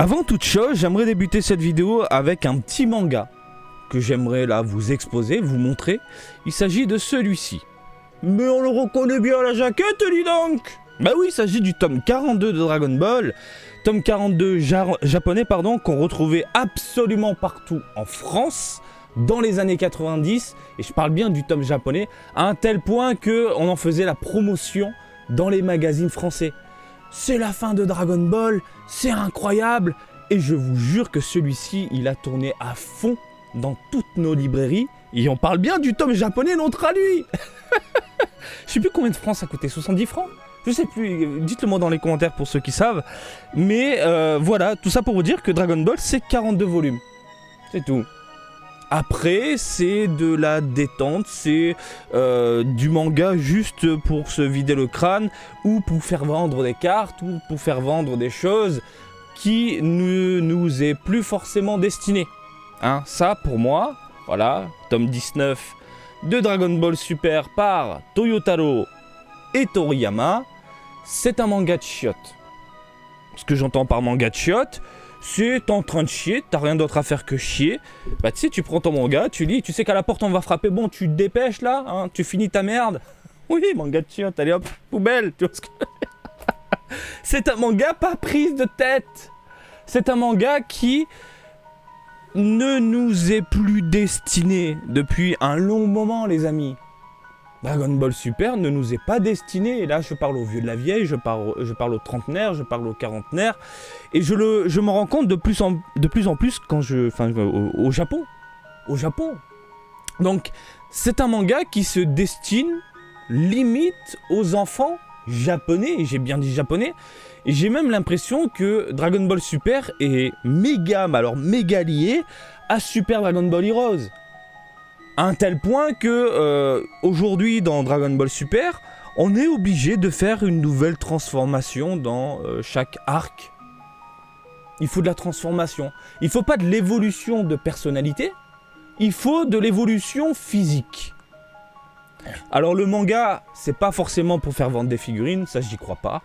Avant toute chose, j'aimerais débuter cette vidéo avec un petit manga que j'aimerais là vous exposer, vous montrer. Il s'agit de celui-ci. Mais on le reconnaît bien à la jaquette, dis donc. Bah oui, il s'agit du tome 42 de Dragon Ball. Tome 42 japonais, pardon, qu'on retrouvait absolument partout en France dans les années 90. Et je parle bien du tome japonais, à un tel point qu'on en faisait la promotion dans les magazines français. C'est la fin de Dragon Ball, c'est incroyable. Et je vous jure que celui-ci, il a tourné à fond dans toutes nos librairies. Et on parle bien du tome japonais non traduit. Je sais plus combien de francs ça coûtait, 70 francs? Je sais plus, dites-le moi dans les commentaires pour ceux qui savent. Mais voilà, tout ça pour vous dire que Dragon Ball, c'est 42 volumes. C'est tout. Après, c'est de la détente, c'est du manga juste pour se vider le crâne, ou pour faire vendre des cartes, ou pour faire vendre des choses qui ne nous est plus forcément destinées. Hein, ça, pour moi, voilà, tome 19 de Dragon Ball Super par Toyotaro et Toriyama, c'est un manga de chiottes. Ce que j'entends par manga de chiottes, c'est en train de chier, t'as rien d'autre à faire que chier. Bah tu sais, tu prends ton manga, tu lis, tu sais qu'à la porte on va frapper, bon tu te dépêches là, hein, tu finis ta merde. Oui, manga de chiottes, allez hop, poubelle, tu vois ce que... C'est un manga pas prise de tête. C'est un manga qui ne nous est plus destiné depuis un long moment, les amis. Dragon Ball Super ne nous est pas destiné, et là je parle aux vieux de la vieille, je parle aux trentenaires, je parle aux quarantenaires, et je me rends compte de plus en plus quand au Japon. Au Japon. Donc c'est un manga qui se destine limite aux enfants japonais, et j'ai bien dit japonais, et j'ai même l'impression que Dragon Ball Super est méga lié à Super Dragon Ball Heroes. À un tel point que aujourd'hui dans Dragon Ball Super, on est obligé de faire une nouvelle transformation dans chaque arc. Il faut de la transformation. Il ne faut pas de l'évolution de personnalité, il faut de l'évolution physique. Alors le manga, c'est pas forcément pour faire vendre des figurines, ça j'y crois pas.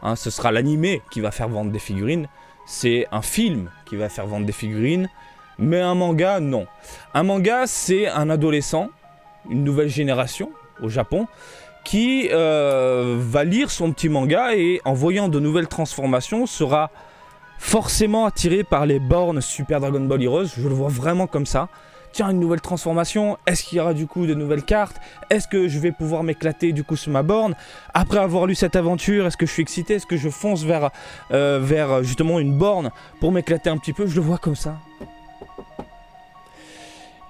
Hein, ce sera l'animé qui va faire vendre des figurines, c'est un film qui va faire vendre des figurines. Mais un manga, non. Un manga, c'est un adolescent, une nouvelle génération au Japon, qui va lire son petit manga et en voyant de nouvelles transformations, sera forcément attiré par les bornes Super Dragon Ball Heroes. Je le vois vraiment comme ça. Tiens, une nouvelle transformation, est-ce qu'il y aura du coup de nouvelles cartes? Est-ce que je vais pouvoir m'éclater du coup sur ma borne? Après avoir lu cette aventure, est-ce que je suis excité? Est-ce que je fonce vers justement une borne pour m'éclater un petit peu? Je le vois comme ça.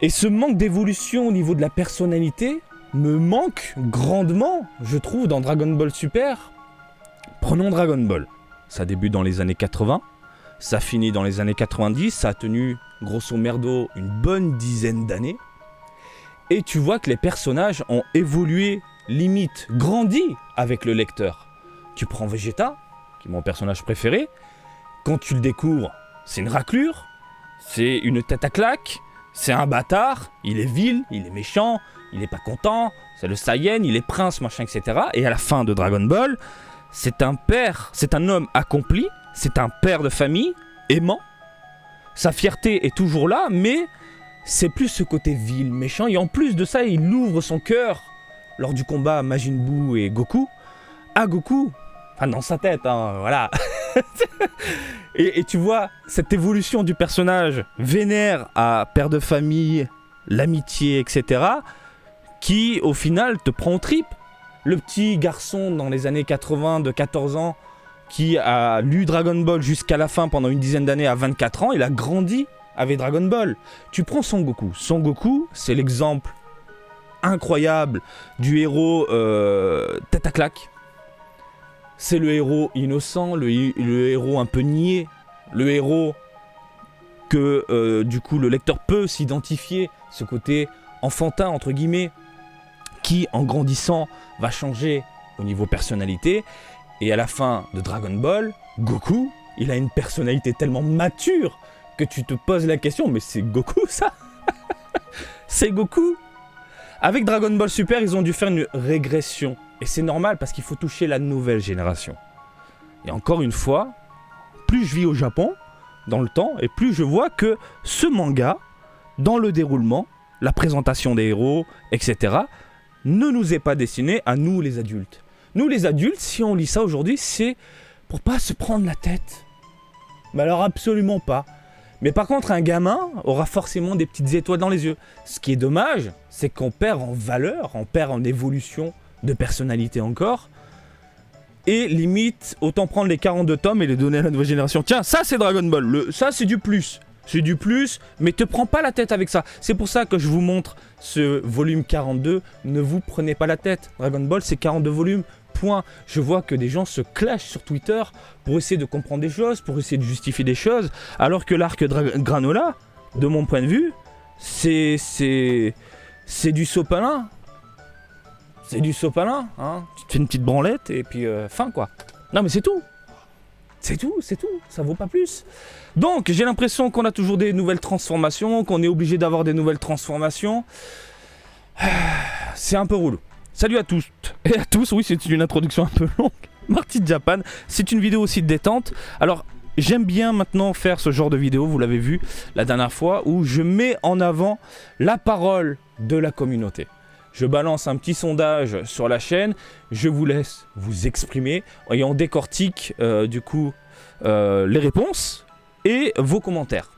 Et ce manque d'évolution au niveau de la personnalité me manque grandement, je trouve, dans Dragon Ball Super. Prenons Dragon Ball. Ça débute dans les années 80, ça finit dans les années 90, ça a tenu grosso merdo une bonne dizaine d'années. Et tu vois que les personnages ont évolué, limite, grandi avec le lecteur. Tu prends Vegeta, qui est mon personnage préféré, quand tu le découvres, c'est une raclure, c'est une tête à claque, c'est un bâtard, il est vil, il est méchant, il est pas content, c'est le Saiyan, il est prince, machin, etc. Et à la fin de Dragon Ball, c'est un père, c'est un homme accompli, c'est un père de famille, aimant. Sa fierté est toujours là, mais c'est plus ce côté vil, méchant. Et en plus de ça, il ouvre son cœur lors du combat Majin Buu et Goku, à Goku, enfin dans sa tête, hein, voilà. Et tu vois cette évolution du personnage vénère à père de famille, l'amitié, etc. qui au final te prend aux tripes. Le petit garçon dans les années 80 de 14 ans qui a lu Dragon Ball jusqu'à la fin pendant une dizaine d'années à 24 ans, il a grandi avec Dragon Ball. Tu prends Son Goku. Son Goku, c'est l'exemple incroyable du héros tête à claque. C'est le héros innocent, le héros un peu niais, le héros que du coup le lecteur peut s'identifier, ce côté enfantin entre guillemets, qui en grandissant va changer au niveau personnalité. Et à la fin de Dragon Ball, Goku, il a une personnalité tellement mature que tu te poses la question, mais c'est Goku ça? C'est Goku? Avec Dragon Ball Super, ils ont dû faire une régression. Et c'est normal parce qu'il faut toucher la nouvelle génération. Et encore une fois, plus je vis au Japon, dans le temps, et plus je vois que ce manga, dans le déroulement, la présentation des héros, etc., ne nous est pas destiné à nous les adultes. Nous les adultes, si on lit ça aujourd'hui, c'est pour pas se prendre la tête. Mais alors absolument pas. Mais par contre, un gamin aura forcément des petites étoiles dans les yeux. Ce qui est dommage, c'est qu'on perd en valeur, on perd en évolution de personnalité encore. Et limite, autant prendre les 42 tomes et les donner à la nouvelle génération. Tiens, ça c'est Dragon Ball, ça c'est du plus. C'est du plus, mais te prends pas la tête avec ça. C'est pour ça que je vous montre ce volume 42. Ne vous prenez pas la tête. Dragon Ball, c'est 42 volumes. Point. Je vois que des gens se clashent sur Twitter pour essayer de comprendre des choses, pour essayer de justifier des choses, alors que l'arc Granola, de mon point de vue, c'est du sopalin. C'est du sopalin, hein. Tu te fais une petite branlette et puis fin quoi. Non mais c'est tout. C'est tout, ça vaut pas plus. Donc j'ai l'impression qu'on a toujours des nouvelles transformations, qu'on est obligé d'avoir des nouvelles transformations. C'est un peu relou. Salut à tous et à tous, oui c'est une introduction un peu longue. Marty Japan, c'est une vidéo aussi de détente. Alors j'aime bien maintenant faire ce genre de vidéo, vous l'avez vu la dernière fois, où je mets en avant la parole de la communauté. Je balance un petit sondage sur la chaîne, je vous laisse vous exprimer et on décortique du coup les réponses et vos commentaires.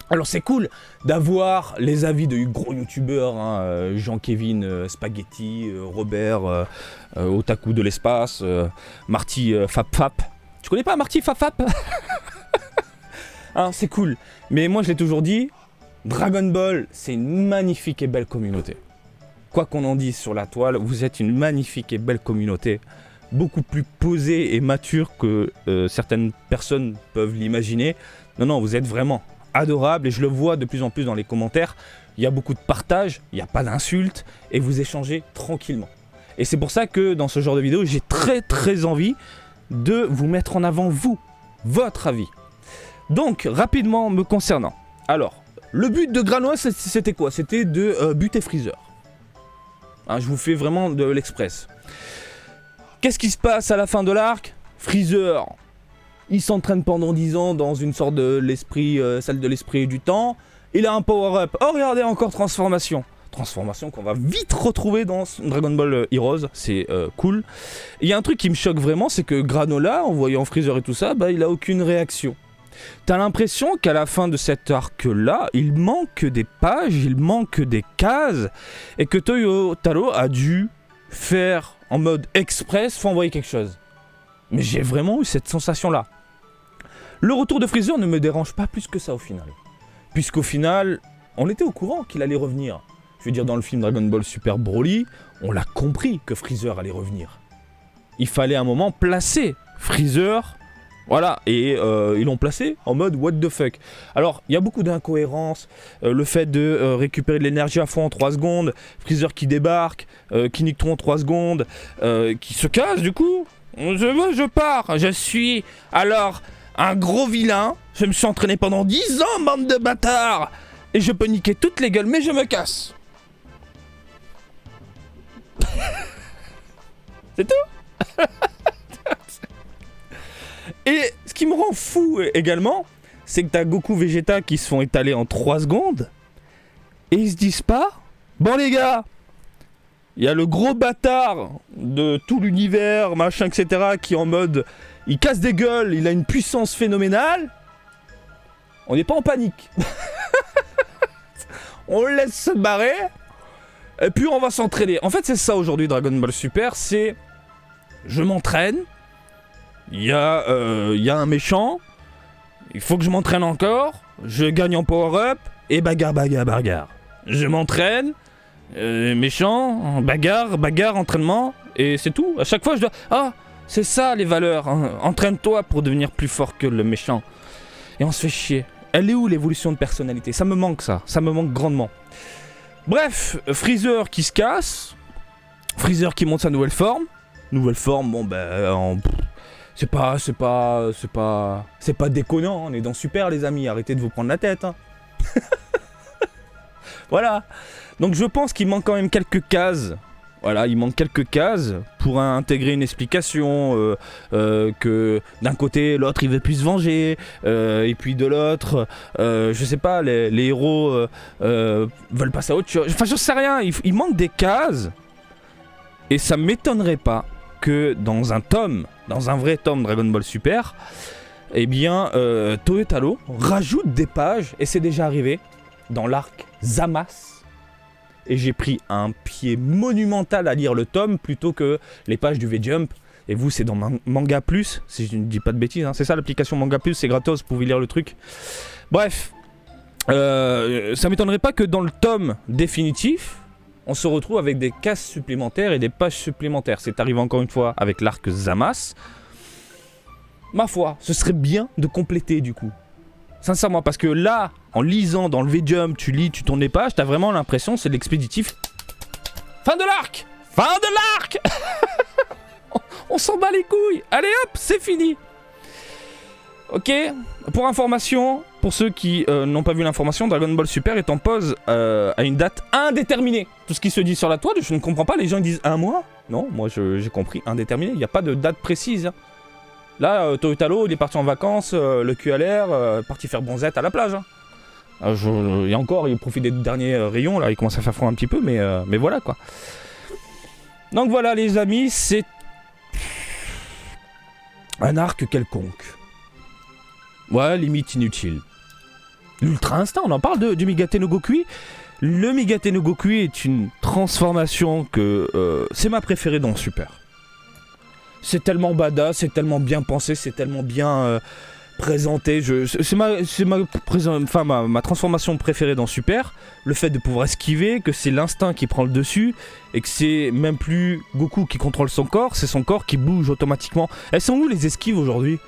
Alors c'est cool d'avoir les avis de gros youtubeurs, hein, Jean-Kevin Spaghetti, Robert Otaku de l'espace, Marty Fap. Tu connais pas Marty Fap? Hein, c'est cool, mais moi je l'ai toujours dit, Dragon Ball c'est une magnifique et belle communauté. Quoi qu'on en dise sur la toile, vous êtes une magnifique et belle communauté, beaucoup plus posée et mature que certaines personnes peuvent l'imaginer. Non, vous êtes vraiment adorable et je le vois de plus en plus dans les commentaires. Il y a beaucoup de partage, il n'y a pas d'insultes et vous échangez tranquillement. Et c'est pour ça que dans ce genre de vidéo, j'ai très envie de vous mettre en avant vous, votre avis. Donc, rapidement me concernant. Alors, le but de Granola, c'était quoi? C'était de buter Freezer. Hein, je vous fais vraiment de l'express. Qu'est-ce qui se passe à la fin de l'arc? Freezer, il s'entraîne pendant 10 ans dans une sorte de l'esprit, salle de l'esprit et du temps. Il a un power-up. Oh regardez, encore transformation. Transformation qu'on va vite retrouver dans Dragon Ball Heroes. C'est cool. Il y a un truc qui me choque vraiment, c'est que Granola, en voyant Freezer et tout ça, bah, il a aucune réaction. T'as l'impression qu'à la fin de cet arc-là, il manque des pages, il manque des cases, et que Toyotaro a dû faire en mode express, faut envoyer quelque chose. Mais j'ai vraiment eu cette sensation-là. Le retour de Freezer ne me dérange pas plus que ça au final. Puisqu'au final, on était au courant qu'il allait revenir. Je veux dire, dans le film Dragon Ball Super Broly, on l'a compris que Freezer allait revenir. Il fallait à un moment placer Freezer. Voilà, et ils l'ont placé en mode what the fuck. Alors, il y a beaucoup d'incohérences, le fait de récupérer de l'énergie à fond en 3 secondes, Freezer qui débarque, qui nique tout en 3 secondes, qui se casse du coup. Je pars, je suis alors un gros vilain, je me suis entraîné pendant 10 ans, bande de bâtards, et je peux niquer toutes les gueules, mais je me casse. C'est tout. Et ce qui me rend fou également, c'est que t'as Goku Vegeta qui se font étaler en 3 secondes, et ils se disent pas, bon les gars, il y a le gros bâtard de tout l'univers, machin, etc., qui est en mode, il casse des gueules, il a une puissance phénoménale, on n'est pas en panique. On le laisse se barrer, et puis on va s'entraîner. En fait c'est ça aujourd'hui Dragon Ball Super, c'est, je m'entraîne, il y a un méchant, il faut que je m'entraîne encore, je gagne en power-up, et bagarre. Je m'entraîne, méchant, bagarre, entraînement, et c'est tout. À chaque fois je dois... Ah, c'est ça les valeurs, hein. Entraîne-toi pour devenir plus fort que le méchant. Et on se fait chier. Elle est où l'évolution de personnalité? Ça me manque ça me manque grandement. Bref, Freezer qui se casse, Freezer qui monte sa nouvelle forme, bon ben... C'est pas déconnant, on est dans Super les amis, arrêtez de vous prendre la tête. Hein. Voilà. Donc je pense qu'il manque quand même quelques cases Voilà, il manque quelques cases pour intégrer une explication que d'un côté l'autre il veut plus se venger et puis de l'autre, je sais pas, les héros veulent passer à autre chose. Enfin, je sais rien, il manque des cases et ça m'étonnerait pas que dans un vrai tome Dragon Ball Super, eh bien Toyotaro rajoute des pages et c'est déjà arrivé dans l'arc Zamasu. Et j'ai pris un pied monumental à lire le tome plutôt que les pages du V-Jump. Et vous, c'est dans Manga Plus, si je ne dis pas de bêtises, hein. C'est ça l'application Manga Plus, c'est gratos, vous pouvez lire le truc. Bref, ça m'étonnerait pas que dans le tome définitif, on se retrouve avec des cases supplémentaires et des pages supplémentaires. C'est arrivé encore une fois avec l'arc Zamasu. Ma foi, ce serait bien de compléter du coup. Sincèrement, parce que là, en lisant dans le V-Jump, tu lis, tu tournes les pages, t'as vraiment l'impression c'est de l'expéditif. Fin de l'arc. Fin de l'arc. On s'en bat les couilles. Allez hop, c'est fini. Ok, pour information, pour ceux qui n'ont pas vu l'information, Dragon Ball Super est en pause à une date indéterminée. Tout ce qui se dit sur la toile, je ne comprends pas, les gens disent un mois. Non, moi j'ai compris, indéterminé, il n'y a pas de date précise. Hein. Là, Toyotaro, il est parti en vacances, le cul à l'air, parti faire bronzette à la plage. Hein. Et encore, il profite des derniers rayons, là, il commence à faire froid un petit peu, mais voilà quoi. Donc voilà les amis, c'est un arc quelconque. Ouais, limite inutile. L'Ultra Instinct, on en parle du Migate no Gokui. Le Migate no Gokui est une transformation que c'est ma préférée dans Super. C'est tellement badass, c'est tellement bien pensé, c'est tellement bien présenté. C'est ma transformation préférée dans Super. Le fait de pouvoir esquiver, que c'est l'instinct qui prend le dessus et que c'est même plus Goku qui contrôle son corps, c'est son corps qui bouge automatiquement. Elles sont où les esquives aujourd'hui ?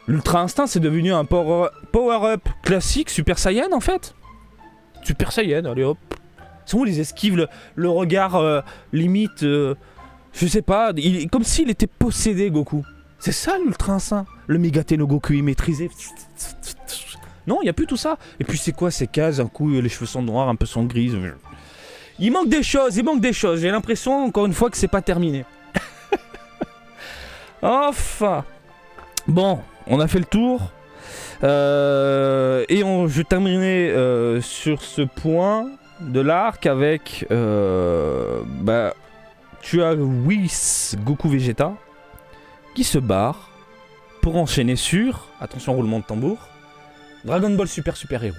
L'Ultra Instinct c'est devenu un power-up classique Super Saiyan en fait. Super Saiyan, allez hop. C'est où les esquives, le regard limite... je sais pas, comme s'il était possédé, Goku. C'est ça l'Ultra Instinct. Le Migate no Gokui maîtrisé. Non, il n'y a plus tout ça. Et puis c'est quoi ces cases? Un coup, les cheveux sont noirs, un peu sont grises. Il manque des choses, J'ai l'impression, encore une fois, que c'est pas terminé. Enfin. Bon, on a fait le tour. Et je terminerai sur ce point de l'arc avec... tu as Whis Goku Vegeta qui se barre pour enchaîner sur, attention roulement de tambour, Dragon Ball Super Super Héros.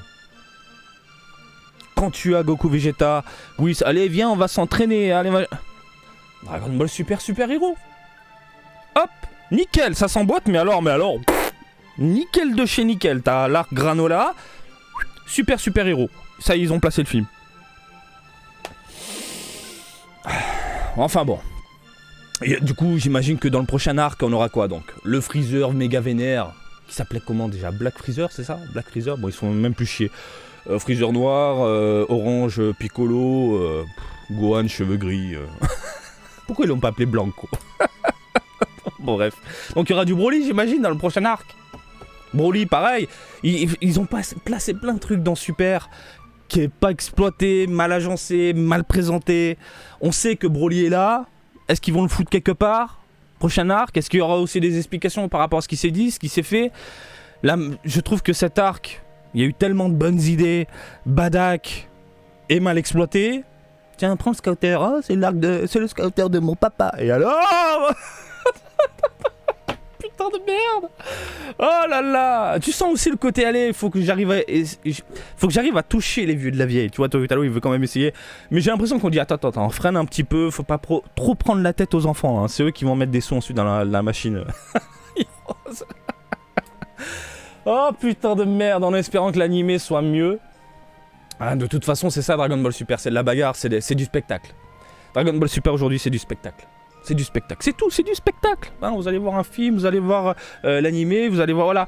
Quand tu as Goku Vegeta, Whis, allez viens on va s'entraîner, allez Dragon Ball Super Super Héros. Hop, nickel, ça s'emboîte, mais alors, nickel de chez nickel, t'as l'arc Granola, Super Super Héros. Ça ils ont placé le film. Enfin bon. Et du coup, j'imagine que dans le prochain arc, on aura quoi donc? Le Freezer méga vénère, qui s'appelait comment déjà? Black Freezer, c'est ça? Black Freezer, bon, ils sont même plus chiés. Freezer noir, orange Piccolo, Gohan cheveux gris. Pourquoi ils l'ont pas appelé Blanco? Bon, bref. Donc il y aura du Broly, j'imagine, dans le prochain arc. Broly, pareil. Ils ont placé plein de trucs dans Super qui est pas exploité, mal agencé, mal présenté. On sait que Broly est là. Est-ce qu'ils vont le foutre quelque part? Prochain arc, est-ce qu'il y aura aussi des explications par rapport à ce qui s'est dit, ce qui s'est fait? Là, je trouve que cet arc, il y a eu tellement de bonnes idées, badac et mal exploité. Tiens, prends le scouter. Oh, c'est le scouter de mon papa. Et alors? Putain de merde! Oh là là! Tu sens aussi le côté aller, faut que j'arrive à toucher les vieux de la vieille. Tu vois, Toyotaro il veut quand même essayer. Mais j'ai l'impression qu'on dit attends, freine un petit peu, faut pas trop prendre la tête aux enfants. Hein. C'est eux qui vont mettre des sons ensuite dans la machine. Oh putain de merde, en espérant que l'animé soit mieux. Ah, de toute façon, c'est ça Dragon Ball Super, c'est de la bagarre, c'est du spectacle. Dragon Ball Super aujourd'hui, c'est du spectacle. C'est du spectacle, c'est tout, c'est du spectacle. Hein, vous allez voir un film, vous allez voir l'animé, vous allez voir voilà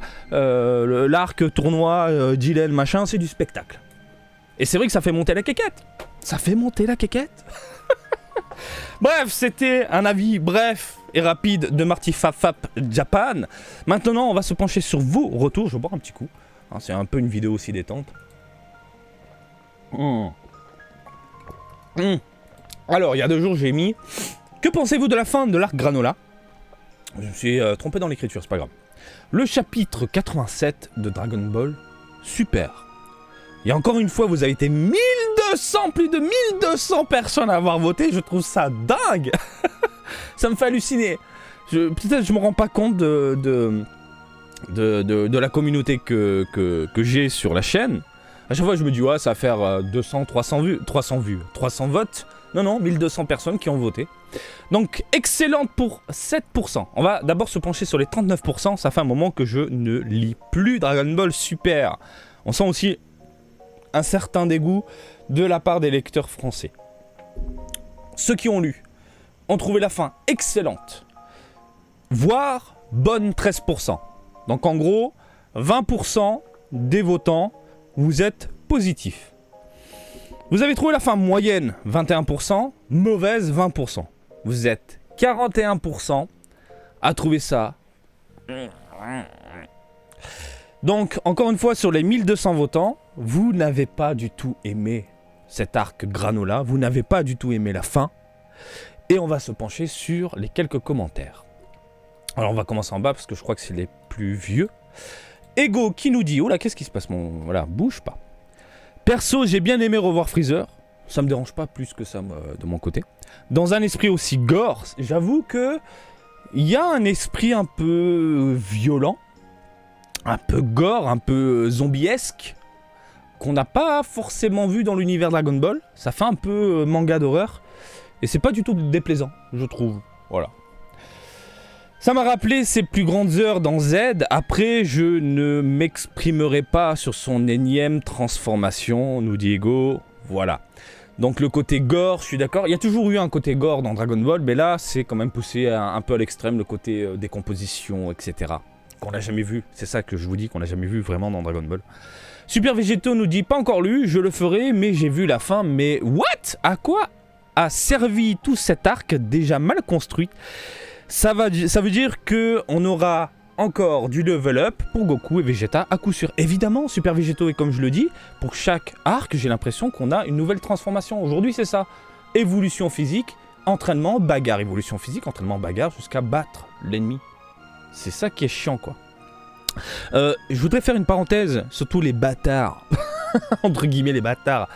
l'arc tournoi, Dylan, machin, c'est du spectacle. Et c'est vrai que ça fait monter la quéquette. Ça fait monter la quéquette. Bref, c'était un avis bref et rapide de Marty Fap Japan. Maintenant, on va se pencher sur vos retours. Je vais boire un petit coup. Hein, c'est un peu une vidéo aussi détente. Alors, il y a 2 jours, j'ai mis... Que pensez-vous de la fin de l'arc Granola? Je me suis trompé dans l'écriture, c'est pas grave. Le chapitre 87 de Dragon Ball, super. Et encore une fois, vous avez été 1200, plus de 1200 personnes à avoir voté. Je trouve ça dingue. Ça me fait halluciner. Peut-être que je me rends pas compte de la communauté que j'ai sur la chaîne. À chaque fois, je me dis, ouais, ça va faire 200, 300 votes. Non, 1200 personnes qui ont voté. Donc, excellente pour 7%. On va d'abord se pencher sur les 39%. Ça fait un moment que je ne lis plus Dragon Ball Super. On sent aussi un certain dégoût de la part des lecteurs français. Ceux qui ont lu ont trouvé la fin excellente, voire bonne 13%. Donc en gros, 20% des votants, vous êtes positifs. Vous avez trouvé la fin moyenne 21%, mauvaise 20%. Vous êtes 41% à trouver ça. Donc, encore une fois, sur les 1200 votants, vous n'avez pas du tout aimé cet arc Granola, vous n'avez pas du tout aimé la fin, et on va se pencher sur les quelques commentaires. Alors, on va commencer en bas, parce que je crois que c'est les plus vieux. Ego qui nous dit, oh là, qu'est-ce qui se passe, voilà, bouge pas. Perso, j'ai bien aimé revoir Freezer, ça me dérange pas plus que ça de mon côté. Dans un esprit aussi gore, j'avoue que il y a un esprit un peu violent, un peu gore, un peu zombiesque, qu'on n'a pas forcément vu dans l'univers Dragon Ball. Ça fait un peu manga d'horreur, et c'est pas du tout déplaisant, je trouve. Voilà. Ça m'a rappelé ses plus grandes heures dans Z. Après, je ne m'exprimerai pas sur son énième transformation, nous dit Ego. Voilà. Donc le côté gore, je suis d'accord. Il y a toujours eu un côté gore dans Dragon Ball, mais là, c'est quand même poussé un peu à l'extrême, le côté décomposition, etc. Qu'on n'a jamais vu. C'est ça que je vous dis, qu'on n'a jamais vu vraiment dans Dragon Ball. Super Végéto nous dit, pas encore lu, je le ferai, mais j'ai vu la fin. Mais what? À quoi a servi tout cet arc déjà mal construit? Ça veut dire qu'on aura encore du level up pour Goku et Vegeta à coup sûr. Évidemment, Super Végéto, et comme je le dis, pour chaque arc, j'ai l'impression qu'on a une nouvelle transformation. Aujourd'hui, c'est ça. Évolution physique, entraînement, bagarre. Évolution physique, entraînement, bagarre, jusqu'à battre l'ennemi. C'est ça qui est chiant, quoi. Je voudrais faire une parenthèse sur tous les bâtards, entre guillemets les bâtards,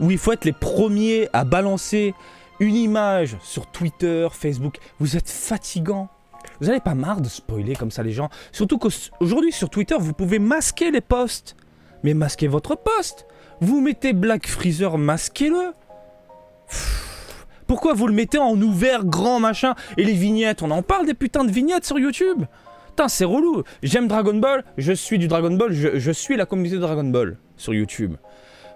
où il faut être les premiers à balancer une image sur Twitter, Facebook. Vous êtes fatigants. Vous n'avez pas marre de spoiler comme ça les gens? Surtout qu'aujourd'hui sur Twitter, vous pouvez masquer les posts. Mais masquez votre post. Vous mettez Black Freezer, masquez-le. Pourquoi vous le mettez en ouvert, grand machin? Et les vignettes, on en parle des putains de vignettes sur YouTube. Putain, c'est relou. J'aime Dragon Ball, je suis du Dragon Ball, je suis la communauté de Dragon Ball sur YouTube.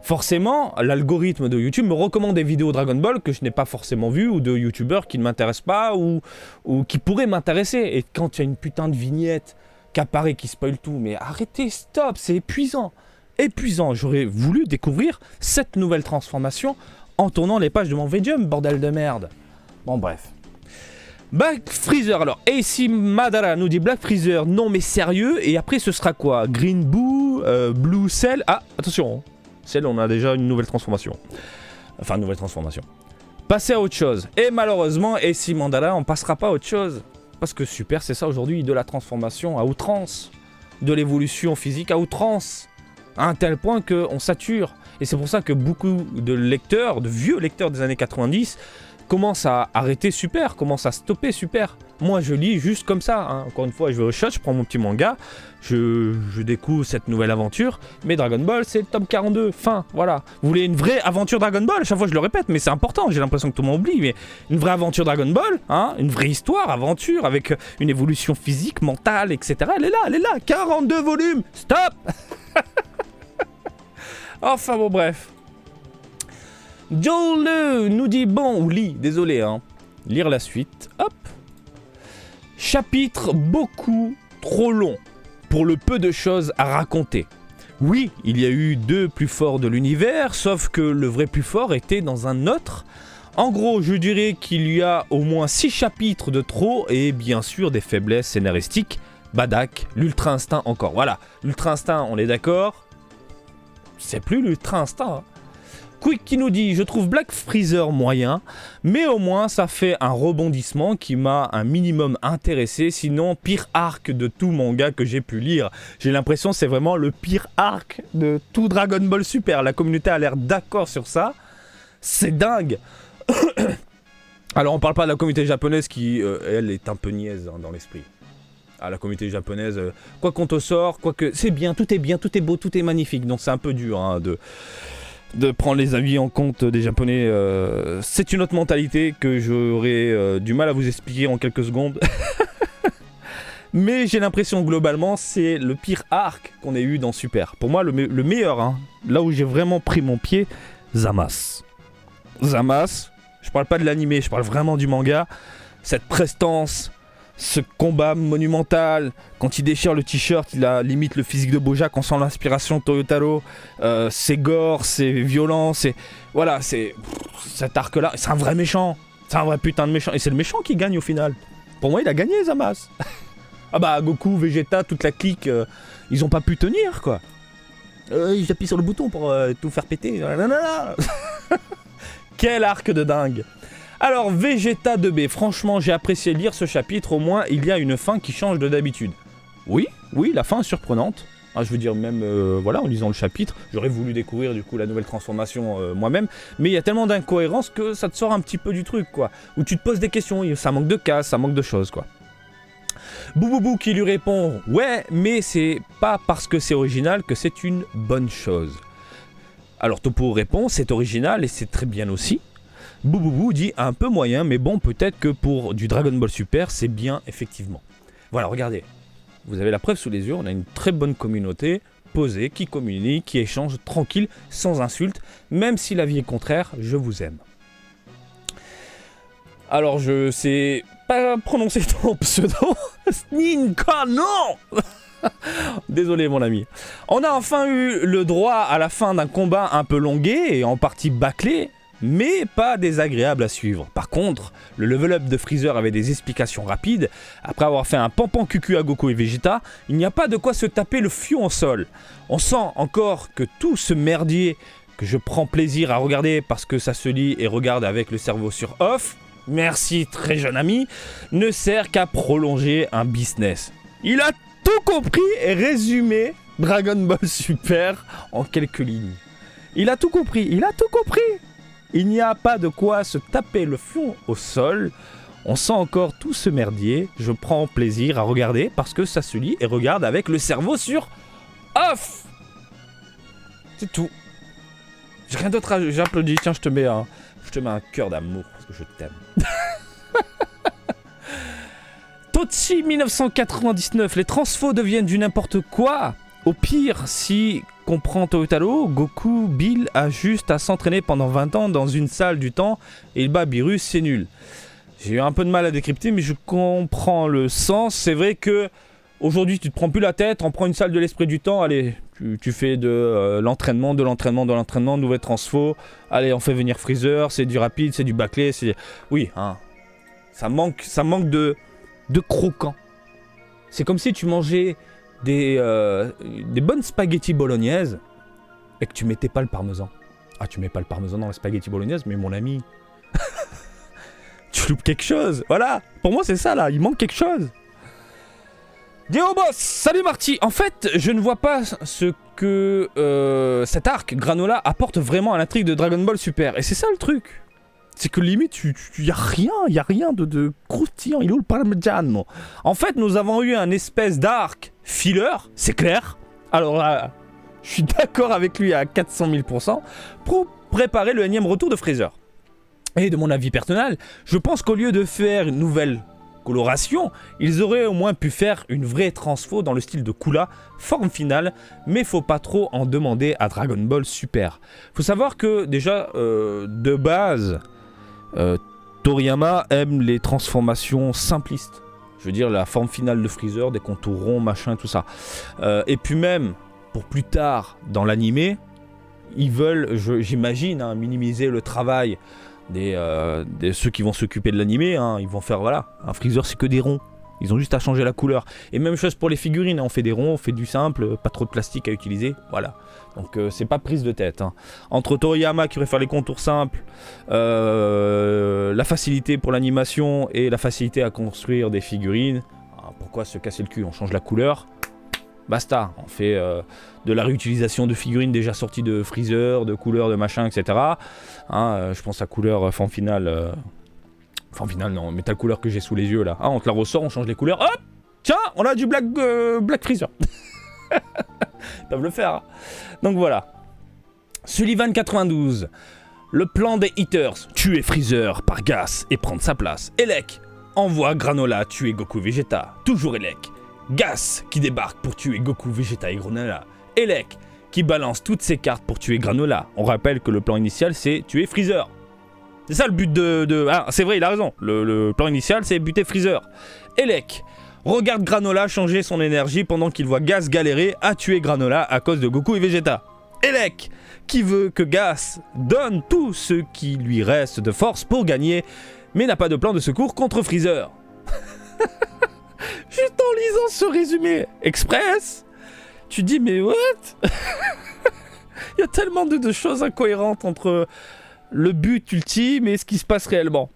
Forcément, l'algorithme de YouTube me recommande des vidéos Dragon Ball que je n'ai pas forcément vues, ou de youtubeurs qui ne m'intéressent pas, ou qui pourraient m'intéresser. Et quand il y a une putain de vignette qui apparaît, qui spoil tout, mais arrêtez, stop, c'est épuisant. Épuisant. J'aurais voulu découvrir cette nouvelle transformation en tournant les pages de mon V-Jump, bordel de merde. Bon, bref. Black Freezer, alors, AC Madara nous dit Black Freezer, non mais sérieux, et après ce sera quoi? Green Boo, Blue Cell, ah, attention, Cell, on a déjà une nouvelle transformation. Enfin, une nouvelle transformation. Passer à autre chose. Et malheureusement, AC Madara, on passera pas à autre chose. Parce que Super, c'est ça aujourd'hui, de la transformation à outrance. De l'évolution physique à outrance. À un tel point qu'on sature. Et c'est pour ça que beaucoup de lecteurs, de vieux lecteurs des années 90, commencent à arrêter Super, commencent à stopper Super. Moi, je lis juste comme ça. Hein. Encore une fois, je vais au shot, je prends mon petit manga, je découvre cette nouvelle aventure. Mais Dragon Ball, c'est le tome 42. Fin, voilà. Vous voulez une vraie aventure Dragon Ball? À chaque fois, je le répète, mais c'est important. J'ai l'impression que tout le monde oublie. Mais une vraie aventure Dragon Ball, hein, une vraie histoire, aventure, avec une évolution physique, mentale, etc. Elle est là. 42 volumes. Stop. Enfin, bon, bref. Joel nous dit bon, ou lit, désolé, hein. Lire la suite, hop. Chapitre beaucoup trop long pour le peu de choses à raconter. Oui, il y a eu 2 plus forts de l'univers, sauf que le vrai plus fort était dans un autre. En gros, je dirais qu'il y a au moins 6 chapitres de trop et bien sûr des faiblesses scénaristiques. Badak, l'Ultra Instinct encore. Voilà, l'Ultra Instinct, on est d'accord. C'est plus l'Ultra Instinct, hein. Quick qui nous dit: je trouve Black Freezer moyen, mais au moins ça fait un rebondissement qui m'a un minimum intéressé. Sinon, pire arc de tout manga que j'ai pu lire. J'ai l'impression que c'est vraiment le pire arc de tout Dragon Ball Super. La communauté a l'air d'accord sur ça. C'est dingue. Alors on parle pas de la communauté japonaise qui, elle, est un peu niaise hein, dans l'esprit. Ah, la communauté japonaise, quoi qu'on te sort, quoi que... C'est bien, tout est beau, tout est magnifique. Donc c'est un peu dur hein, de prendre les avis en compte des Japonais. C'est une autre mentalité que j'aurais du mal à vous expliquer en quelques secondes. Mais j'ai l'impression globalement c'est le pire arc qu'on ait eu dans Super. Pour moi le meilleur, hein, là où j'ai vraiment pris mon pied, Zamasu. Zamasu, je parle pas de l'animé, je parle vraiment du manga. Cette prestance, ce combat monumental, quand il déchire le t-shirt, il a limite le physique de Bojack, on sent l'inspiration de Toyotaro, c'est gore, c'est violent, c'est... Voilà, c'est... Cet arc-là, c'est un vrai méchant, c'est un vrai putain de méchant, et c'est le méchant qui gagne au final. Pour moi, il a gagné, Zamasu. Ah bah, Goku, Vegeta, toute la clique, ils ont pas pu tenir, quoi. J'appuie sur le bouton pour tout faire péter. Quel arc de dingue. Alors, Vegeta 2B, franchement, j'ai apprécié lire ce chapitre, au moins, il y a une fin qui change de d'habitude. Oui, la fin est surprenante. Ah, je veux dire, même, voilà, en lisant le chapitre, j'aurais voulu découvrir, du coup, la nouvelle transformation moi-même, mais il y a tellement d'incohérences que ça te sort un petit peu du truc, quoi. Où tu te poses des questions, ça manque de cases, ça manque de choses, quoi. Bouboubou qui lui répond: ouais, mais c'est pas parce que c'est original que c'est une bonne chose. Alors Topo répond: c'est original et c'est très bien aussi. Bouboubou dit: un peu moyen, mais bon, peut-être que pour du Dragon Ball Super, c'est bien, effectivement. Voilà, regardez. Vous avez la preuve sous les yeux, on a une très bonne communauté, posée, qui communique, qui échange, tranquille, sans insultes. Même si l'avis est contraire, je vous aime. Alors, je sais pas prononcer ton pseudo. Sninka, non. Désolé mon ami. On a enfin eu le droit à la fin d'un combat un peu longué et en partie bâclé, mais pas désagréable à suivre. Par contre, le level up de Freezer avait des explications rapides. Après avoir fait un pampan cucu à Goku et Vegeta, il n'y a pas de quoi se taper le fion au sol. On sent encore que tout ce merdier que je prends plaisir à regarder parce que ça se lit et regarde avec le cerveau sur off, merci très jeune ami, ne sert qu'à prolonger un business. Il a tout compris et résumé Dragon Ball Super en quelques lignes. Il a tout compris. Il n'y a pas de quoi se taper le fion au sol. On sent encore tout ce merdier. Je prends plaisir à regarder parce que ça se lit et regarde avec le cerveau sur off. C'est tout. J'ai rien d'autre à... J'applaudis. Tiens, je te mets un cœur d'amour parce que je t'aime. Totsi 1999, les transfos deviennent du n'importe quoi. Au pire, si comprend Toyotaro, Goku, Bill a juste à s'entraîner pendant 20 ans dans une salle du temps et il bat Beerus, c'est nul. J'ai eu un peu de mal à décrypter, mais je comprends le sens. C'est vrai que aujourd'hui, tu te prends plus la tête, on prend une salle de l'esprit du temps, allez, tu fais de l'entraînement, nouvelle transfo. Allez, on fait venir Freezer, c'est du rapide, c'est du bâclé, c'est... Oui, hein, ça manque de croquant. C'est comme si tu mangeais des bonnes spaghettis bolognaises et que tu mettais pas le parmesan. Ah, tu mets pas le parmesan dans les spaghettis bolognaises, mais mon ami, tu loupes quelque chose. Voilà, pour moi c'est ça là, il manque quelque chose. Dio Boss, salut Marty. En fait, je ne vois pas ce que cet arc Granola apporte vraiment à l'intrigue de Dragon Ball Super. Et c'est ça le truc. C'est que limite, y a rien de croustillant. Il est où le parmigiano? En fait, nous avons eu un espèce d'arc filler, c'est clair. Alors là, je suis d'accord avec lui à 400 000% pour préparer le énième retour de Freezer. Et de mon avis personnel, je pense qu'au lieu de faire une nouvelle coloration, ils auraient au moins pu faire une vraie transfo dans le style de Kula, forme finale, mais faut pas trop en demander à Dragon Ball Super. Faut savoir que déjà, de base... Toriyama aime les transformations simplistes. Je veux dire, la forme finale de Freezer, des contours ronds, machin, tout ça. Et puis même, pour plus tard, dans l'animé, ils veulent, j'imagine, hein, minimiser le travail de ceux qui vont s'occuper de l'animé. Hein. Ils vont faire, voilà, un Freezer, c'est que des ronds. Ils ont juste à changer la couleur. Et même chose pour les figurines, hein. On fait des ronds, on fait du simple, pas trop de plastique à utiliser, voilà. Donc c'est pas prise de tête, hein. Entre Toriyama qui préfère les contours simples, la facilité pour l'animation et la facilité à construire des figurines, pourquoi se casser le cul? On change la couleur, basta. On fait de la réutilisation de figurines déjà sorties de Freezer, de couleurs, de machin, etc. Hein, je pense à couleur forme finale. Forme finale, non, mais ta couleur que j'ai sous les yeux là. Ah, on te la ressort, on change les couleurs. Hop! Tiens, on a du Black Freezer. Ils peuvent le faire. Hein. Donc voilà. Sullivan 92. Le plan des Eaters. Tuer Freezer par Gas et prendre sa place. Elec envoie Granola tuer Goku Vegeta. Toujours Elec. Gas qui débarque pour tuer Goku, Vegeta et Granola. Elec qui balance toutes ses cartes pour tuer Granola. On rappelle que le plan initial c'est tuer Freezer. C'est ça le but de... Ah, c'est vrai, il a raison. Le plan initial c'est buter Freezer. Elec regarde Granola changer son énergie pendant qu'il voit Gas galérer à tuer Granola à cause de Goku et Vegeta. Elec qui veut que Gas donne tout ce qui lui reste de force pour gagner, mais n'a pas de plan de secours contre Freezer. Juste en lisant ce résumé express, tu dis mais what? Il y a tellement de choses incohérentes entre le but ultime et ce qui se passe réellement.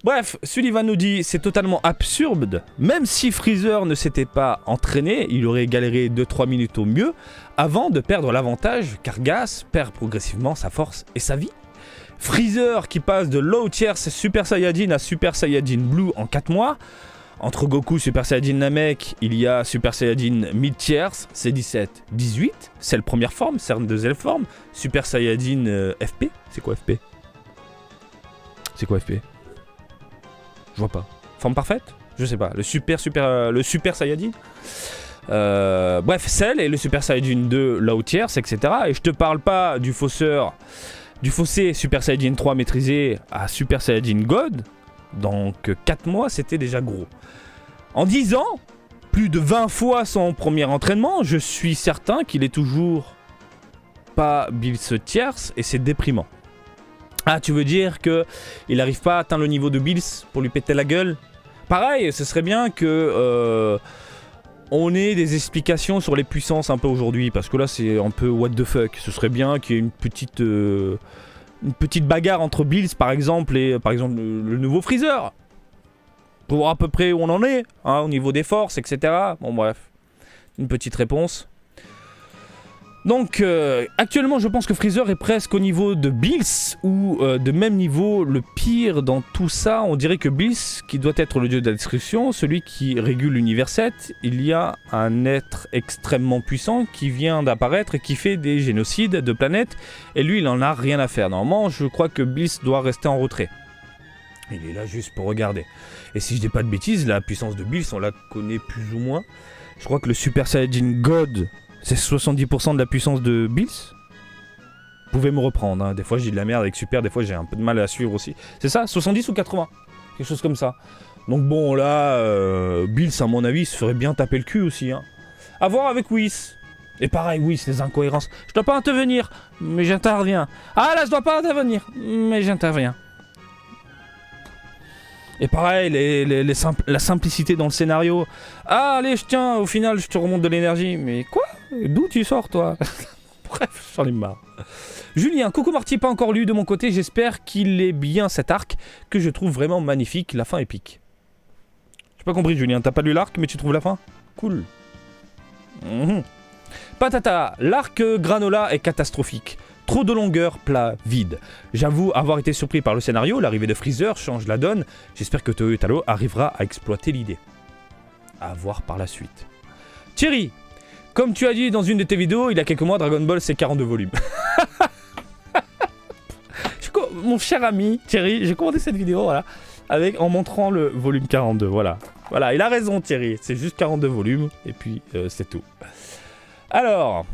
Bref, Sullivan nous dit c'est totalement absurde, même si Freezer ne s'était pas entraîné, il aurait galéré 2-3 minutes au mieux avant de perdre l'avantage car Gas perd progressivement sa force et sa vie. Freezer qui passe de low tiers Super Saiyajin à Super Saiyajin Blue en 4 mois. Entre Goku Super Saiyajin Namek, il y a Super Saiyajin mid tiers, c'est 17, 18, c'est la première forme, c'est une deuxième forme. Super Saiyajin FP, c'est quoi FP? C'est quoi FP? Je vois pas. Forme parfaite? Je sais pas. Le Super Saiyajin. Bref, Cell et le Super Saiyajin 2 low tiers, etc. Et je te parle pas du fossé Super Saiyajin 3 maîtrisé à Super Saiyajin God. Donc 4 mois, c'était déjà gros. En 10 ans, plus de 20 fois son premier entraînement, je suis certain qu'il est toujours pas Bills tierce et c'est déprimant. Ah, tu veux dire que il n'arrive pas à atteindre le niveau de Bills pour lui péter la gueule? Pareil, ce serait bien que on ait des explications sur les puissances un peu aujourd'hui, parce que là c'est un peu what the fuck. Ce serait bien qu'il y ait une petite bagarre entre Bills par exemple et par exemple le nouveau Freezer. Pour voir à peu près où on en est, hein, au niveau des forces, etc. Bon bref, une petite réponse. Donc actuellement je pense que Freezer est presque au niveau de Bills ou de même niveau. Le pire dans tout ça, on dirait que Bills, qui doit être le dieu de la destruction, celui qui régule l'univers 7, il y a un être extrêmement puissant qui vient d'apparaître et qui fait des génocides de planètes, et lui il en a rien à faire. Normalement je crois que Bills doit rester en retrait. Il est là juste pour regarder. Et si je dis pas de bêtises, la puissance de Bills on la connaît plus ou moins. Je crois que le Super Saiyajin God c'est 70% de la puissance de Bills. Vous pouvez me reprendre, hein. Des fois je dis de la merde avec Super, des fois j'ai un peu de mal à suivre aussi. C'est ça, 70 ou 80? Quelque chose comme ça. Donc bon là, Bills à mon avis se ferait bien taper le cul aussi. Hein. À voir avec Whis. Et pareil, Whis, les incohérences. Je dois pas intervenir, mais j'interviens. Ah là, je dois pas intervenir, mais j'interviens. Et pareil, la simplicité dans le scénario. Ah, allez, tiens, au final, je te remonte de l'énergie. Mais quoi? D'où tu sors, toi? Bref, j'en ai marre. Julien, coucou Marty, pas encore lu de mon côté. J'espère qu'il est bien cet arc, que je trouve vraiment magnifique. La fin épique. J'ai pas compris, Julien. T'as pas lu l'arc, mais tu trouves la fin? Cool. Patata, l'arc Granola est catastrophique. Trop de longueur, plat, vide. J'avoue avoir été surpris par le scénario, l'arrivée de Freezer change la donne. J'espère que Toyotaro arrivera à exploiter l'idée. À voir par la suite. Thierry, comme tu as dit dans une de tes vidéos, il y a quelques mois, Dragon Ball c'est 42 volumes. Mon cher ami Thierry, j'ai commandé cette vidéo voilà, en montrant le volume 42. Voilà, il a raison Thierry, c'est juste 42 volumes et puis c'est tout. Alors...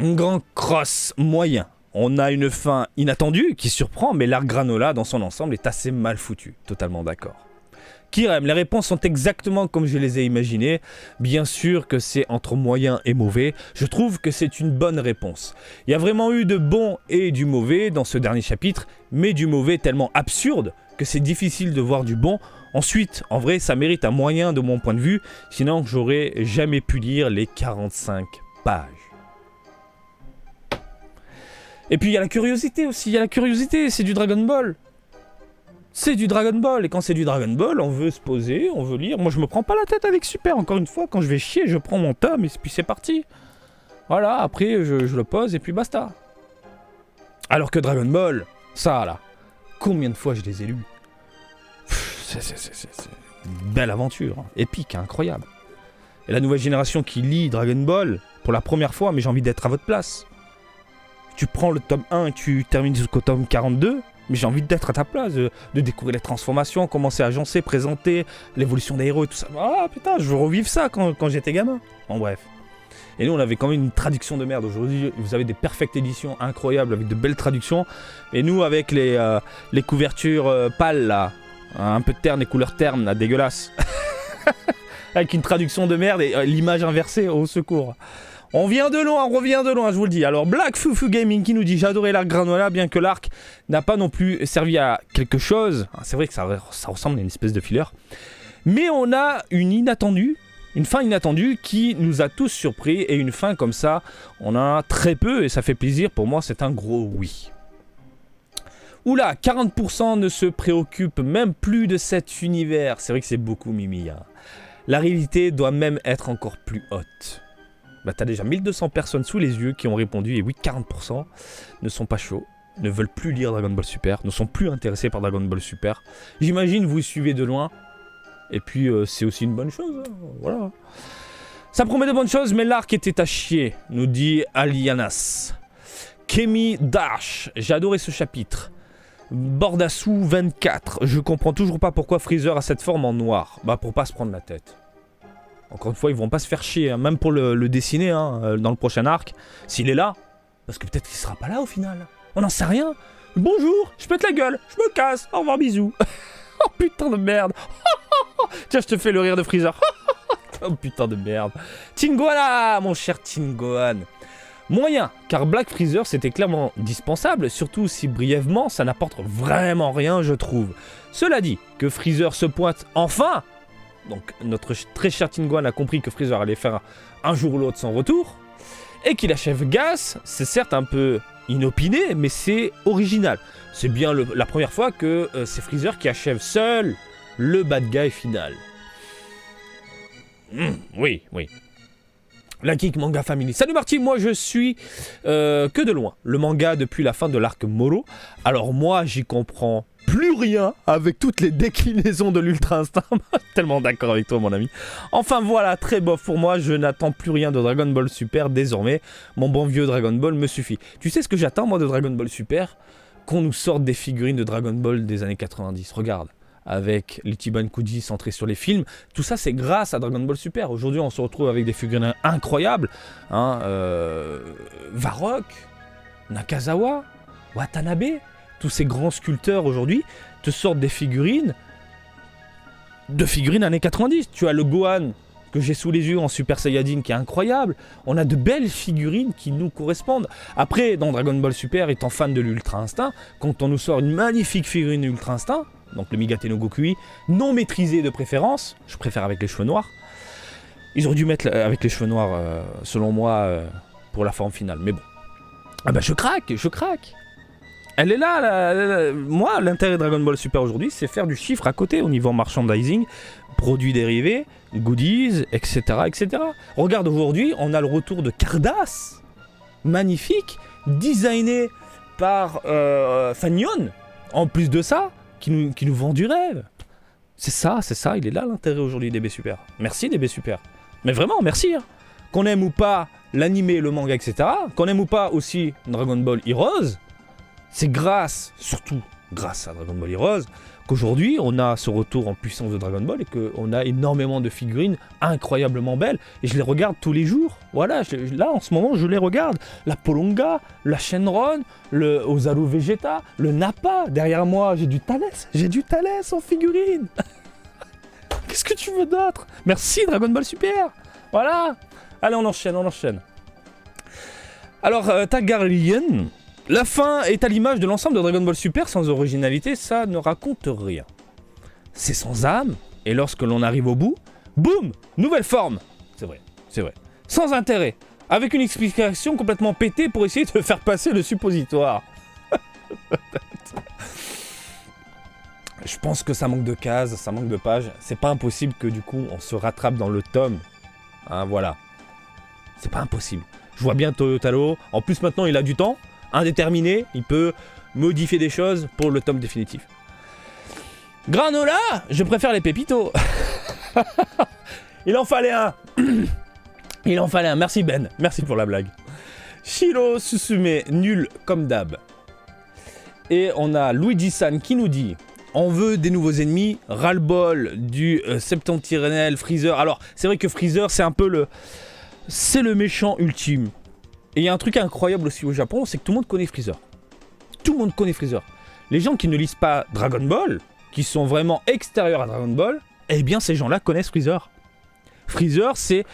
Un grand cross moyen. On a une fin inattendue qui surprend, mais l'arc Granola dans son ensemble est assez mal foutu. Totalement d'accord. Kirem, les réponses sont exactement comme je les ai imaginées. Bien sûr que c'est entre moyen et mauvais. Je trouve que c'est une bonne réponse. Il y a vraiment eu de bon et du mauvais dans ce dernier chapitre, mais du mauvais tellement absurde que c'est difficile de voir du bon Ensuite, en vrai, ça mérite un moyen de mon point de vue, sinon j'aurais jamais pu lire les 45 pages. Et puis il y a la curiosité aussi, c'est du Dragon Ball. C'est du Dragon Ball, et quand c'est du Dragon Ball, on veut se poser, on veut lire. Moi je me prends pas la tête avec Super, encore une fois, quand je vais chier, je prends mon tome et puis c'est parti. Voilà, après je le pose et puis basta. Alors que Dragon Ball, ça là, combien de fois je les ai lus. C'est une belle aventure, hein. Épique, hein, incroyable. Et la nouvelle génération qui lit Dragon Ball pour la première fois, mais j'ai envie d'être à votre place. Tu prends le tome 1 et tu termines jusqu'au tome 42, mais j'ai envie d'être à ta place, de découvrir les transformations, comment c'est agencé, présenter, l'évolution des héros et tout ça. Ah putain, je veux revivre ça quand j'étais gamin. Bon bref. Et nous on avait quand même une traduction de merde. Aujourd'hui vous avez des perfectes éditions incroyables avec de belles traductions. Et nous avec les couvertures pâles là, un peu de terne et couleurs ternes là, dégueulasse. Avec une traduction de merde et l'image inversée, au secours. On revient de loin, je vous le dis. Alors, Black Fufu Gaming qui nous dit « J'adorais l'arc Granola, bien que l'arc n'a pas non plus servi à quelque chose. » C'est vrai que ça ressemble à une espèce de filler. Mais on a une fin inattendue qui nous a tous surpris. Et une fin comme ça, on en a très peu et ça fait plaisir. Pour moi, c'est un gros oui. Oula, 40% ne se préoccupent même plus de cet univers. C'est vrai que c'est beaucoup, Mimi. Hein. La réalité doit même être encore plus haute. Bah, t'as déjà 1200 personnes sous les yeux qui ont répondu. Et oui, 40% ne sont pas chauds, ne veulent plus lire Dragon Ball Super, ne sont plus intéressés par Dragon Ball Super. J'imagine vous suivez de loin. Et puis, c'est aussi une bonne chose. Hein. Voilà. Ça promet de bonnes choses, mais l'arc était à chier, nous dit Alianas. Kemi Dash, j'ai adoré ce chapitre. Bordassou 24, je comprends toujours pas pourquoi Freezer a cette forme en noir. Bah pour pas se prendre la tête. Encore une fois, ils vont pas se faire chier, hein, même pour le dessiner hein, dans le prochain arc. S'il est là, parce que peut-être qu'il sera pas là au final. On n'en sait rien. Bonjour, je pète la gueule, je me casse, au revoir bisous. Oh putain de merde. Tiens, je te fais le rire de Freezer. Oh putain de merde. Tingoana, mon cher Tingoan. Moyen, car Black Freezer c'était clairement dispensable, surtout si brièvement ça n'apporte vraiment rien je trouve. Cela dit, que Freezer se pointe enfin, donc notre très cher Tinguan a compris que Freezer allait faire un jour ou l'autre son retour, et qu'il achève Gas, c'est certes un peu inopiné, mais c'est original. C'est bien la première fois que c'est Freezer qui achève seul le bad guy final. Oui. La Geek Manga Family. Salut Marty, moi je suis que de loin le manga depuis la fin de l'arc Moro. Alors moi j'y comprends plus rien avec toutes les déclinaisons de l'Ultra Instinct. Tellement d'accord avec toi mon ami. Enfin voilà, très bof pour moi, je n'attends plus rien de Dragon Ball Super désormais. Mon bon vieux Dragon Ball me suffit. Tu sais ce que j'attends moi de Dragon Ball Super? Qu'on nous sorte des figurines de Dragon Ball des années 90. Regarde. Avec l'Ichiban Kuji centré sur les films. Tout ça, c'est grâce à Dragon Ball Super. Aujourd'hui, on se retrouve avec des figurines incroyables. Hein, Varrock, Nakazawa, Watanabe. Tous ces grands sculpteurs aujourd'hui te sortent des figurines années 90. Tu as le Gohan que j'ai sous les yeux en Super Saiyajin qui est incroyable. On a de belles figurines qui nous correspondent. Après, dans Dragon Ball Super, étant fan de l'Ultra Instinct, quand on nous sort une magnifique figurine Ultra Instinct, donc le Migate no Gokui, non maîtrisé de préférence, je préfère avec les cheveux noirs. Ils auraient dû mettre avec les cheveux noirs, selon moi, pour la forme finale. Mais bon. Ah bah je craque. Elle est là. Moi, l'intérêt de Dragon Ball Super aujourd'hui, c'est faire du chiffre à côté au niveau merchandising, produits dérivés, goodies, etc. Regarde, aujourd'hui, on a le retour de Cardass, magnifique, designé par Fagnon. En plus de ça, qui nous vend du rêve. C'est ça, il est là l'intérêt aujourd'hui DB Super. Merci DB Super. Mais vraiment, merci. Hein. Qu'on aime ou pas l'animé, le manga, etc. Qu'on aime ou pas aussi Dragon Ball Heroes, c'est surtout grâce à Dragon Ball Heroes, qu'aujourd'hui on a ce retour en puissance de Dragon Ball et qu'on a énormément de figurines incroyablement belles. Et je les regarde tous les jours. Voilà, là en ce moment je les regarde. La Polonga, la Shenron, le Ozaru Vegeta, le Nappa. Derrière moi j'ai du Thalès en figurine. Qu'est-ce que tu veux d'autre? Merci Dragon Ball Super. Voilà. Allez, on enchaîne. Alors, Tagarlian, la fin est à l'image de l'ensemble de Dragon Ball Super, sans originalité, ça ne raconte rien. c'est sans âme, et lorsque l'on arrive au bout, boum, nouvelle forme. C'est vrai, c'est vrai. Sans intérêt, avec une explication complètement pétée pour essayer de faire passer le suppositoire. Je pense que ça manque de cases, ça manque de pages. C'est pas impossible que du coup on se rattrape dans le tome. Hein, voilà. C'est pas impossible. Je vois bien Toyotaro. En plus maintenant il a du temps, indéterminé. Il peut modifier des choses pour le tome définitif. Granola, je préfère les pépitos. Il en fallait un. Il en fallait un. Merci Ben. Merci pour la blague. Shiro Susume, nul comme d'hab. Et on a Luigi-san qui nous dit: on veut des nouveaux ennemis, ras-le-bol du septentrional Freezer. Alors, c'est vrai que Freezer, c'est un peu le... c'est le méchant ultime. Et il y a un truc incroyable aussi au Japon, c'est que tout le monde connaît Freezer. Tout le monde connaît Freezer. Les gens qui ne lisent pas Dragon Ball, qui sont vraiment extérieurs à Dragon Ball, eh bien ces gens-là connaissent Freezer. Freezer, c'est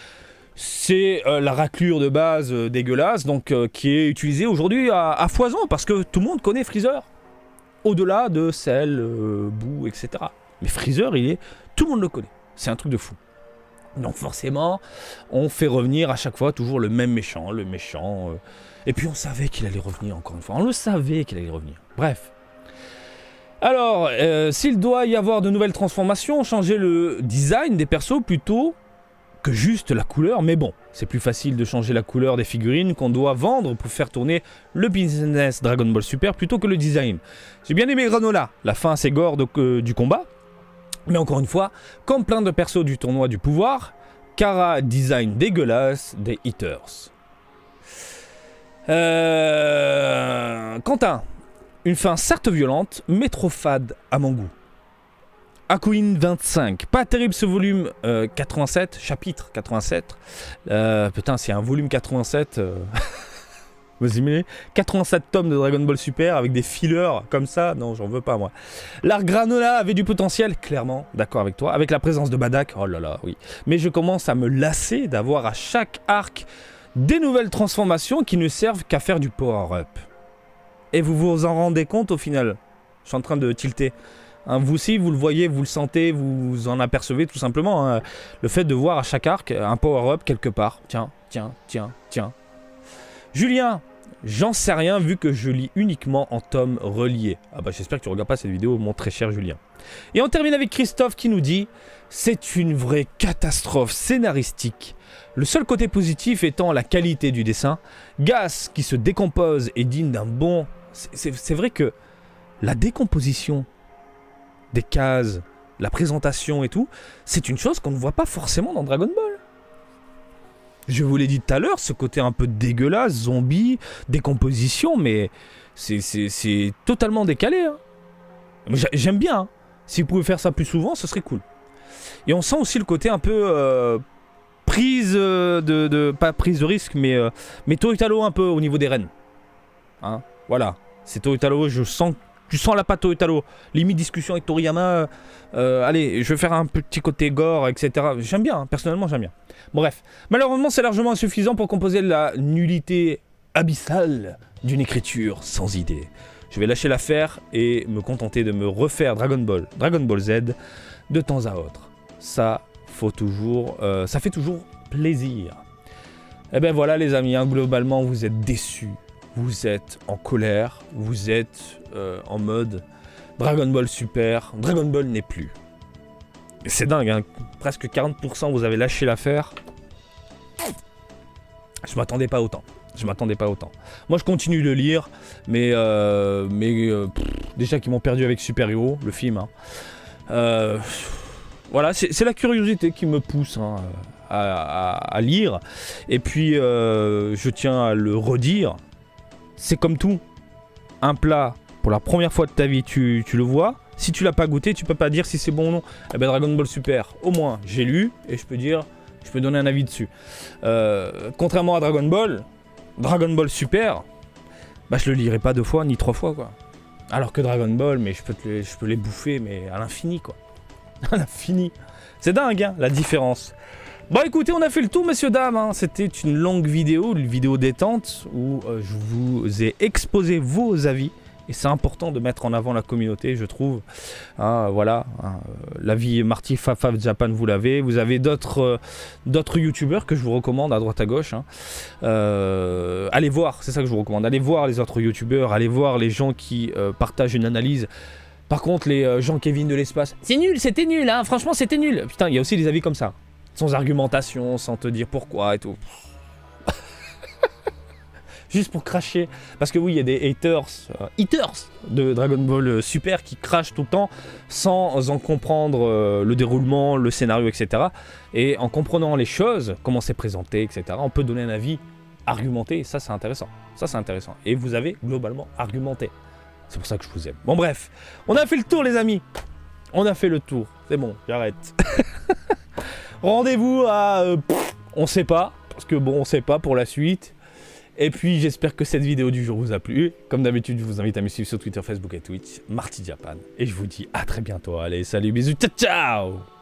la raclure de base dégueulasse, donc qui est utilisée aujourd'hui à foison, parce que tout le monde connaît Freezer. Au-delà de sel, boue, etc. Mais Freezer, tout le monde le connaît. C'est un truc de fou. Donc forcément, on fait revenir à chaque fois toujours le même méchant, et puis on savait qu'il allait revenir encore une fois. On le savait qu'il allait revenir. Bref. Alors, s'il doit y avoir de nouvelles transformations, changer le design des persos plutôt que juste la couleur, mais bon, c'est plus facile de changer la couleur des figurines qu'on doit vendre pour faire tourner le business Dragon Ball Super plutôt que le design. J'ai bien aimé Granola, la fin assez gore du combat, mais encore une fois, comme plein de persos du tournoi du pouvoir, Kara design dégueulasse des Eaters. Quentin, une fin certes violente, mais trop fade à mon goût. Akuin 25, pas terrible ce volume 87, chapitre 87. Putain, s'il y a un volume 87, vous imaginez 87 tomes de Dragon Ball Super avec des fillers comme ça, non, j'en veux pas moi. L'arc Granola avait du potentiel, clairement, d'accord avec toi. Avec la présence de Badak, oh là là, oui. Mais je commence à me lasser d'avoir à chaque arc des nouvelles transformations qui ne servent qu'à faire du power-up. Et vous vous en rendez compte au final? Je suis en train de tilter. Hein, vous aussi, vous le voyez, vous le sentez, vous en apercevez tout simplement. Hein, le fait de voir à chaque arc un power-up quelque part. Tiens. Julien, j'en sais rien vu que je lis uniquement en tomes reliés. Ah bah j'espère que tu ne regardes pas cette vidéo, mon très cher Julien. Et on termine avec Christophe qui nous dit: c'est une vraie catastrophe scénaristique. Le seul côté positif étant la qualité du dessin. Gas qui se décompose est digne d'un bon... C'est vrai que la décomposition des cases, la présentation et tout, c'est une chose qu'on ne voit pas forcément dans Dragon Ball. Je vous l'ai dit tout à l'heure, ce côté un peu dégueulasse, zombie, décomposition, mais c'est totalement décalé. Hein. J'aime bien. Hein. Si vous pouvez faire ça plus souvent, ce serait cool. Et on sent aussi le côté un peu prise pas prise de risque, mais Toyotaro un peu au niveau des rênes. Hein, voilà, c'est Toyotaro, tu sens la patte Toyotaro. Limite discussion avec Toriyama. Allez, je vais faire un petit côté gore, etc. J'aime bien, hein, personnellement j'aime bien. Bref, malheureusement c'est largement insuffisant pour composer la nullité abyssale d'une écriture sans idée. Je vais lâcher l'affaire et me contenter de me refaire Dragon Ball Z de temps à autre. Ça fait toujours plaisir. Et ben voilà les amis, hein, globalement vous êtes déçus. Vous êtes en colère, vous êtes en mode Dragon Ball Super, Dragon Ball n'est plus. C'est dingue, hein, presque 40% vous avez lâché l'affaire. Je m'attendais pas autant. Moi je continue de lire, mais déjà qu'ils m'ont perdu avec Super Hero, le film. Hein. Voilà, c'est la curiosité qui me pousse hein, à lire. Et puis je tiens à le redire. C'est comme tout, un plat, pour la première fois de ta vie, tu le vois. Si tu l'as pas goûté, tu peux pas dire si c'est bon ou non. Eh ben Dragon Ball Super, au moins, j'ai lu et je peux donner un avis dessus. Contrairement à Dragon Ball Super, bah je le lirai pas 2 fois ni 3 fois quoi. Alors que Dragon Ball, mais je peux les bouffer mais à l'infini quoi. À l'infini. C'est dingue hein, la différence. Bon écoutez, on a fait le tour messieurs dames, hein. C'était une longue vidéo, une vidéo détente où je vous ai exposé vos avis Et c'est important de mettre en avant la communauté, je trouve. Hein, voilà, hein, l'avis Marty Fafaf Japan, vous l'avez. Vous avez d'autres youtubeurs que je vous recommande à droite à gauche. Hein. Allez voir, c'est ça que je vous recommande. Allez voir les autres youtubeurs, allez voir les gens qui partagent une analyse. Par contre, les Jean-Kévin de l'espace, c'est nul, c'était nul, hein, franchement c'était nul. Putain, il y a aussi des avis comme ça. Sans argumentation, sans te dire pourquoi et tout. Juste pour cracher. Parce que oui, il y a des haters de Dragon Ball Super qui crachent tout le temps sans en comprendre le déroulement, le scénario, etc. Et en comprenant les choses, comment c'est présenté, etc., on peut donner un avis argumenté. Et ça, c'est intéressant. Ça, c'est intéressant. Et vous avez globalement argumenté. C'est pour ça que je vous aime. Bon, bref. On a fait le tour, les amis. On a fait le tour. C'est bon, j'arrête. Rendez-vous à... on sait pas. Parce que bon, on sait pas pour la suite. Et puis j'espère que cette vidéo du jour vous a plu. Comme d'habitude, je vous invite à me suivre sur Twitter, Facebook et Twitch, Marty Japan. Et je vous dis à très bientôt. Allez, salut, bisous, ciao ciao.